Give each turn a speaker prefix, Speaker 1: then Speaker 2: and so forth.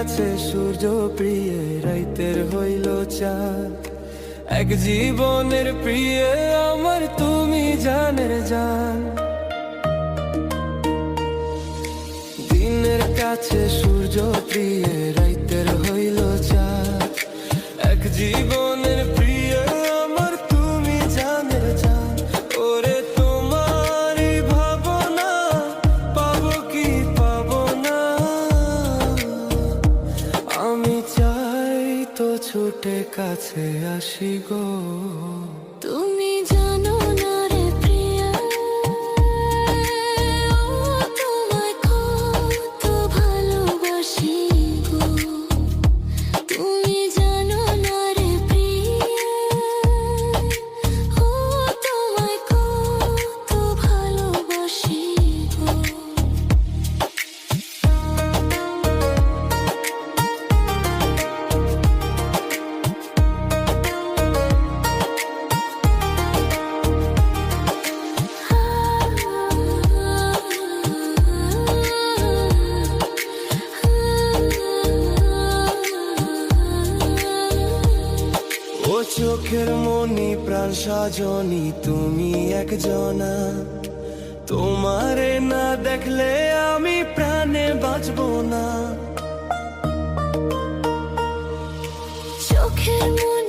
Speaker 1: কাছে সূর্য প্রিয় রাইতের হইল চাঁদ, এক জীবনের প্রিয় আমার তুমি জানের জান। দিনের কাছে সূর্য প্রিয় রাইতের হইল চাঁদ, এক জীবনের প্রিয় আমার তুমি জানের জান। ওরে তোমারই ভাবনা পাবো কি পাবো না, আমি চাই তো ছুটে কাছে আসি গো।
Speaker 2: তুমি জানো না রে প্রিয়া, তোমায় কত ভালোবাসি গো। তুমি জানো না রে প্রিয়া, তোমায় কত ভালোবাসি গো।
Speaker 1: ও চোখের মনি প্রাণ সাজনি তুমি একজনা, তোমারে না দেখলে আমি প্রাণে বাঁচবো না।
Speaker 2: চোখের মনি